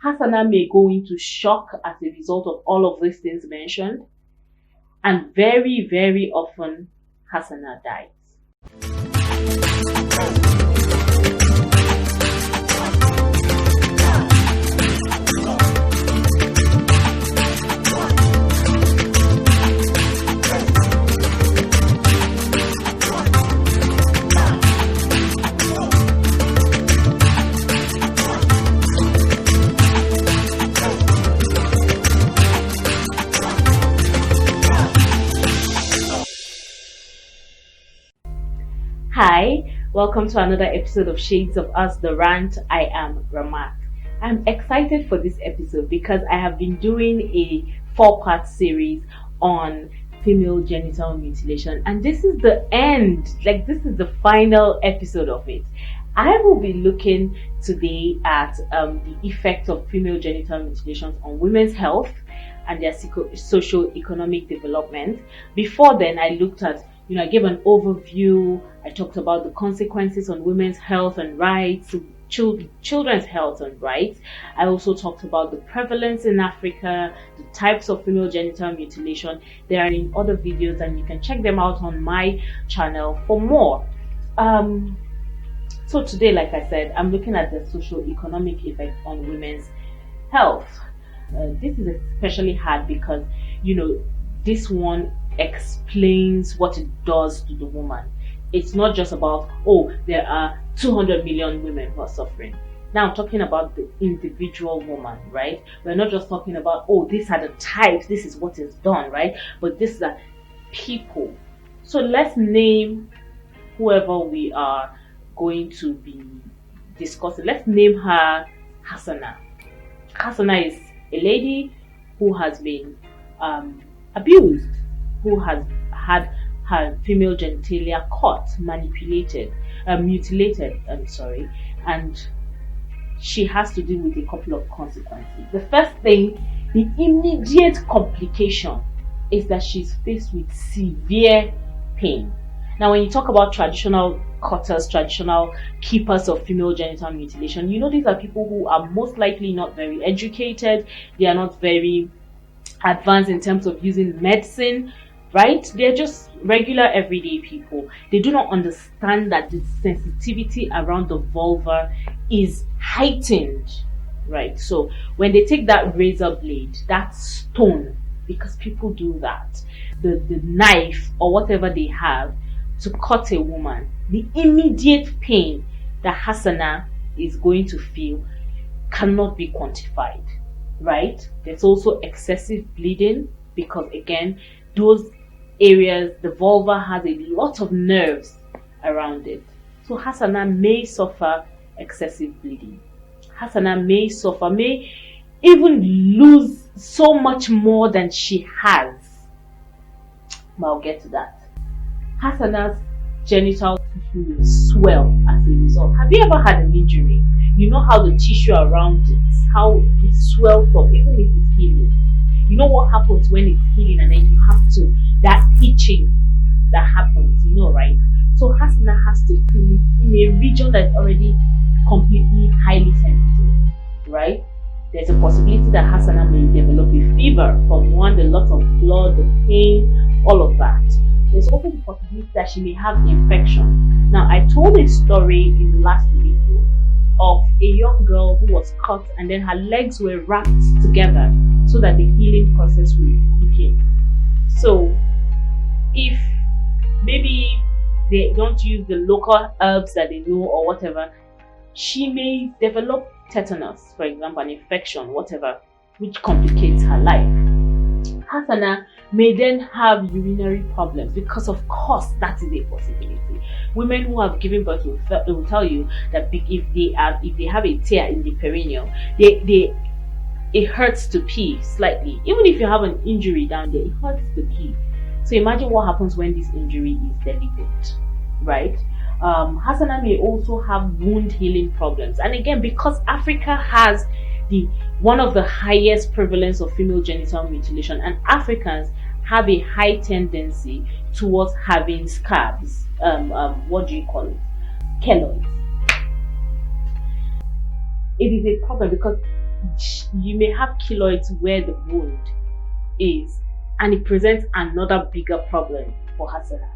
Hasana may go into shock as a result of all of these things mentioned, and very, very often Hasana dies. Hi, welcome to another episode of Shades of Us, The Rant. I am Ramat. I'm excited for this episode because I have been doing a 4-part series on female genital mutilation, and this is the end, this is the final episode of it. I will be looking today at the effect of female genital mutilations on women's health and their socio-economic development. Before then, I looked at I gave an overview. I talked about the consequences on women's health and rights, children's health and rights. I also talked about the prevalence in Africa, the types of female genital mutilation. They are in other videos and you can check them out on my channel for more. So today, like I said, I'm looking at the socio-economic effect on women's health. This is especially hard because, this one explains what it does to the woman. It's not just about, there are 200 million women who are suffering. Now I'm talking about the individual woman, right? We're not just talking about, these are the types, this is what is done, right? But these are people. So let's name whoever we are going to be discussing. Let's name her Hasana. Hasana is a lady who has been abused, who has had her female genitalia cut, mutilated, and she has to deal with a couple of consequences. The first thing, the immediate complication, is that she's faced with severe pain. Now, when you talk about traditional cutters, traditional keepers of female genital mutilation, these are people who are most likely not very educated. They are not very advanced in terms of using medicine, right? They're just regular everyday people. They do not understand that the sensitivity around the vulva is heightened, right? So when they take that razor blade, that stone, because people do that, the knife or whatever they have to cut a woman, the immediate pain that Hasana is going to feel cannot be quantified, right? There's also excessive bleeding because, again, those areas, the vulva has a lot of nerves around it. So Hasana may suffer excessive bleeding. Hasana may even lose so much more than she has. But I'll get to that. Hasana's genital tissue will swell as a result. Have you ever had an injury? You know how the tissue around it, how it swells up, even if it's healing. You know what happens when it's healing and then you have to, that itching that happens, right? So Hasana has to feel it in a region that's already completely highly sensitive, right? There's a possibility that Hasana may develop a fever from the loss of blood, the pain, all of that. There's also the possibility that she may have infection. Now, I told a story in the last video of a young girl who was cut and then her legs were wrapped together so that the healing process will begin. So, if maybe they don't use the local herbs that they know or whatever, she may develop tetanus, for example, an infection, whatever, which complicates her life. Hasana may then have urinary problems because, of course, that is a possibility. Women who have given birth will tell you that if they have a tear in the perineum, it hurts to pee slightly. Even if you have an injury down there, it hurts to pee. So imagine what happens when this injury is deliberate, right? Hasana may also have wound healing problems, and again, because Africa has one of the highest prevalence of female genital mutilation, and Africans have a high tendency towards having scabs. What do you call it? Keloids. It is a problem because you may have keloids where the wound is, and it presents another bigger problem for Hasana.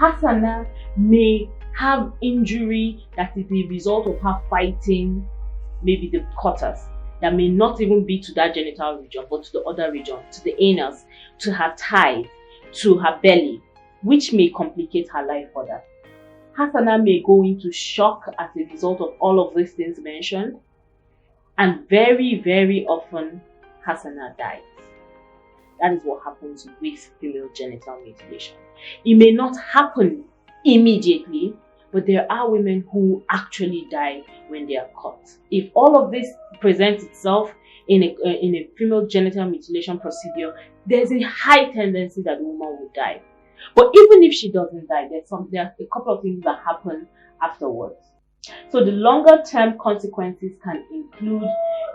Hasana may have injury that is the result of her fighting maybe the cutters, that may not even be to that genital region but to the other region, to the anus, to her thighs, to her belly, which may complicate her life further. Hasana may go into shock as a result of all of these things mentioned, and very, very often Hasana dies. That is what happens with female genital mutilation. It may not happen immediately, but there are women who actually die when they are cut. If all of this presents itself in a female genital mutilation procedure, there's a high tendency that the woman will die. But even if she doesn't die, there are a couple of things that happen afterwards. So the longer term consequences can include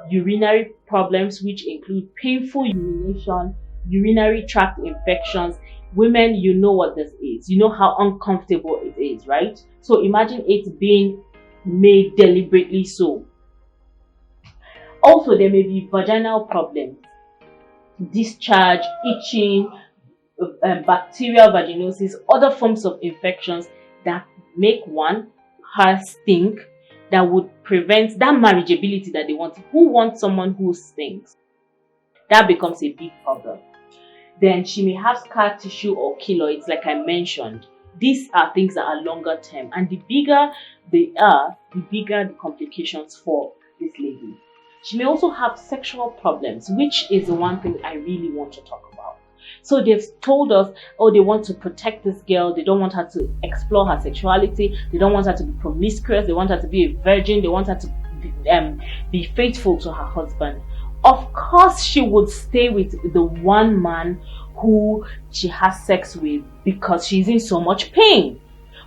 urinary problems, which include painful urination, urinary tract infections. Women, you know what this is. You know how uncomfortable it is, right? So imagine it being made deliberately so. Also, there may be vaginal problems, discharge, itching, bacterial vaginosis, other forms of infections that make her stink, that would prevent that marriageability that they want. Who wants someone who stinks? That becomes a big problem. Then she may have scar tissue or keloids, like I mentioned. These are things that are longer term, and the bigger they are, the bigger the complications for this lady. She may also have sexual problems, which is the one thing I really want to talk about. So they've told us, oh, they want to protect this girl. They don't want her to explore her sexuality. They don't want her to be promiscuous. They want her to be a virgin. They want her to be faithful to her husband. Of course, she would stay with the one man who she has sex with because she's in so much pain.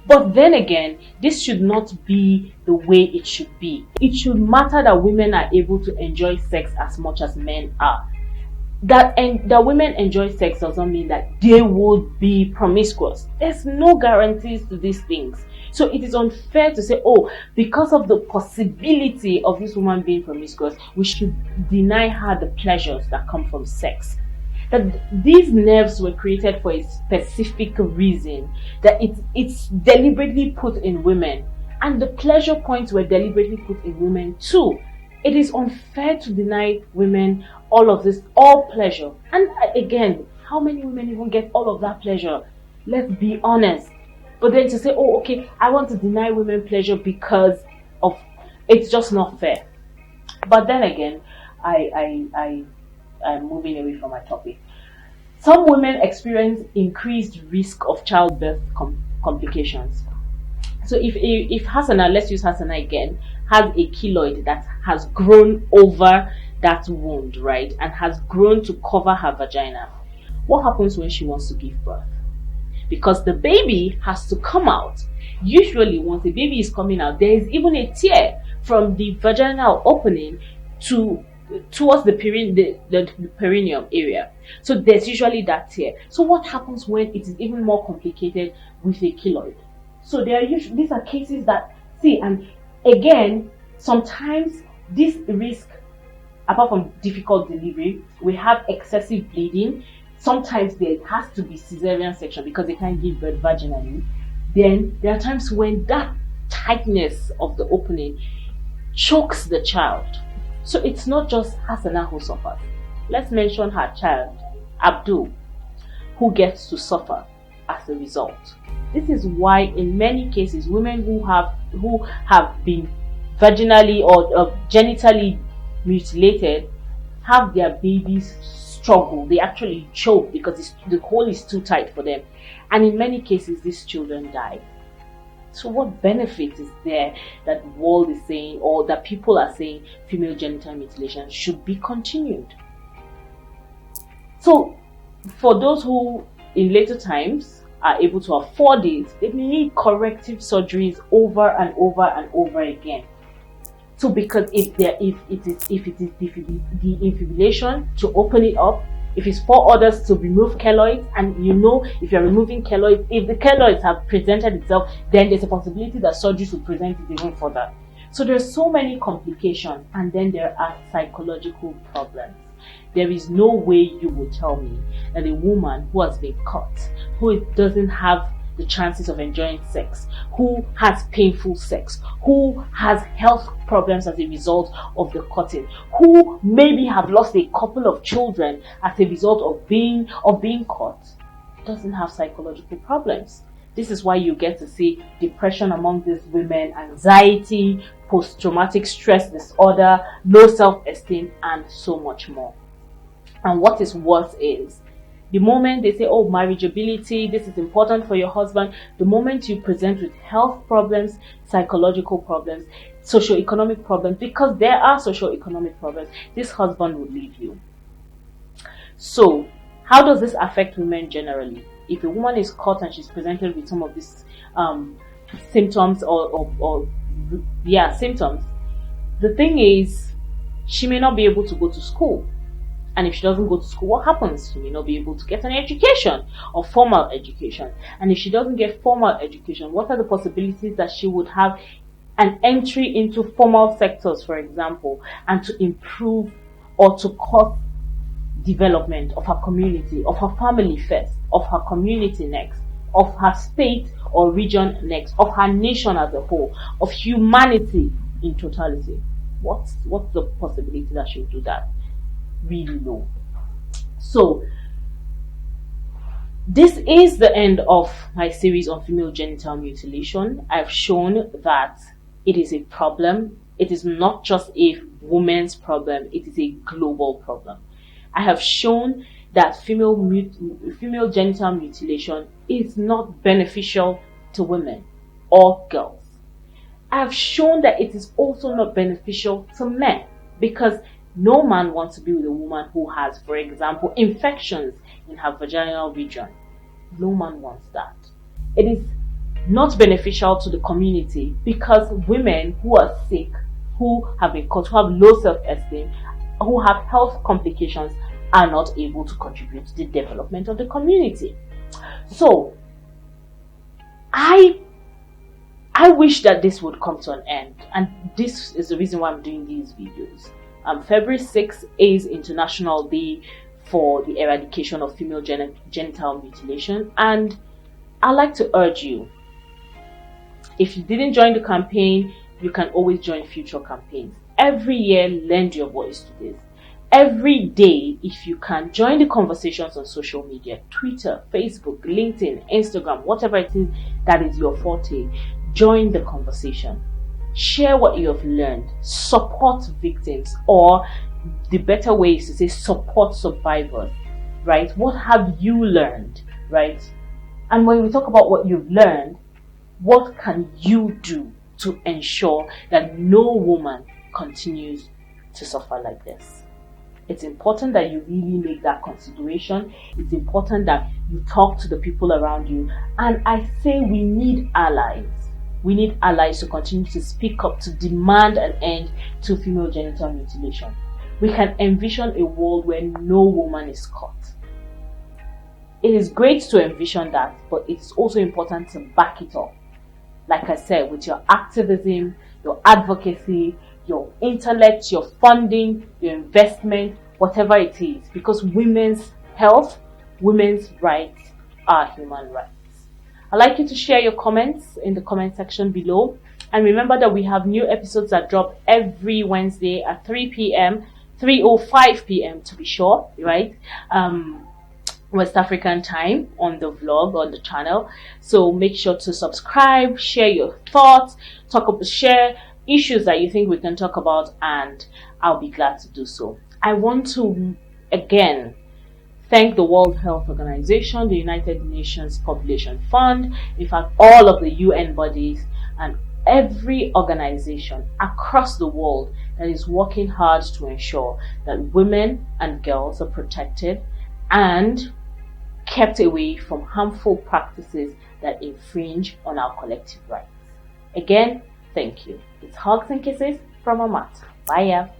But then again, this should not be the way it should be. It should matter that women are able to enjoy sex as much as men are. That women enjoy sex doesn't mean that they would be promiscuous. There's no guarantees to these things. So it is unfair to say, oh, because of the possibility of this woman being promiscuous, we should deny her the pleasures that come from sex. That these nerves were created for a specific reason, that it's deliberately put in women, and the pleasure points were deliberately put in women too. It is unfair to deny women all of this, all pleasure. And again, how many women even get all of that pleasure? Let's be honest. But then to say, oh, okay, I want to deny women pleasure because of, it's just not fair. But then again, I'm moving away from my topic. Some women experience increased risk of childbirth complications. So if Hasana, let's use Hasana again, has a keloid that has grown over that wound, right, and has grown to cover her vagina, what happens when she wants to give birth? Because the baby has to come out. Usually, once the baby is coming out, there is even a tear from the vaginal opening towards the perineum area. So there's usually that tear. So what happens when it is even more complicated with a keloid? So these are cases that, and again, sometimes this risk, apart from difficult delivery, we have excessive bleeding. Sometimes there has to be cesarean section because they can't give birth vaginally. Then there are times when that tightness of the opening chokes the child. So it's not just Hasana who suffers. Let's mention her child, Abdul, who gets to suffer as a result. This is why in many cases, women who have been vaginally or genitally mutilated have their babies struggle. They actually choke because the hole is too tight for them. And in many cases, these children die. So what benefit is there that the world is saying, or that people are saying, female genital mutilation should be continued? So for those who in later times are able to afford it, they need corrective surgeries over and over and over again. So because if it is the infibulation to open it up, if it's for others to remove keloids, and if you're removing keloids, if the keloids have presented itself, then there's a possibility that surgery will present it even further. So there's so many complications, and then there are psychological problems. There is no way you will tell me that a woman who has been cut, who doesn't have the chances of enjoying sex, who has painful sex, who has health problems as a result of the cutting, who maybe have lost a couple of children as a result of being cut, doesn't have psychological problems. This is why you get to see depression among these women, anxiety, post-traumatic stress disorder, low self-esteem, and so much more. And what is worse is, the moment they say, oh, marriageability, this is important for your husband, the moment you present with health problems, psychological problems, socio-economic problems, because there are socio-economic problems, this husband will leave you. So, how does this affect women generally? If a woman is caught and she's presented with some of these symptoms symptoms, the thing is, she may not be able to go to school. And if she doesn't go to school, what happens? She may not be able to get an education or formal education. And if she doesn't get formal education, what are the possibilities that she would have an entry into formal sectors, for example, and to improve or to cause development of her community, of her family first, of her community next, of her state or region next, of her nation as a whole, of humanity in totality? What's the possibility that she'll do that? Really low. So this is the end of my series on female genital mutilation. I've shown that it is a problem. It is not just a woman's problem, it is a global problem. I have shown that female genital mutilation is not beneficial to women or girls. I have shown that it is also not beneficial to men, because no man wants to be with a woman who has, for example, infections in her vaginal region. No man wants that. It is not beneficial to the community, because women who are sick, who have been caught, who have low self-esteem, who have health complications, are not able to contribute to the development of the community. So, I wish that this would come to an end, and this is the reason why I'm doing these videos. February 6th is International Day for the Eradication of Female Genital Mutilation, and I'd like to urge you, if you didn't join the campaign, you can always join future campaigns. Every year, lend your voice to this. Every day, if you can, join the conversations on social media, Twitter, Facebook, LinkedIn, Instagram, whatever it is that is your forte. Join the conversation. Share what you have learned. Support victims, or the better way is to say support survivors, right? What have you learned, right? And when we talk about what you've learned, what can you do to ensure that no woman continues to suffer like this? It's important that you really make that consideration. It's important that you talk to the people around you. And I say we need allies. We need allies to continue to speak up, to demand an end to female genital mutilation. We can envision a world where no woman is caught. It is great to envision that, but it's also important to back it up. Like I said, with your activism, your advocacy, your intellect, your funding, your investment, whatever it is, because women's health, women's rights are human rights. I'd like you to share your comments in the comment section below. And remember that we have new episodes that drop every Wednesday at 3 p.m., 3:05 p.m. to be sure, right? West African time on the vlog, on the channel. So make sure to subscribe, share your thoughts, share issues that you think we can talk about, and I'll be glad to do so. I want to again thank the World Health Organization, the United Nations Population Fund, in fact all of the UN bodies and every organization across the world that is working hard to ensure that women and girls are protected and kept away from harmful practices that infringe on our collective rights. Again, thank you. It's hugs and kisses from Amat. Bye.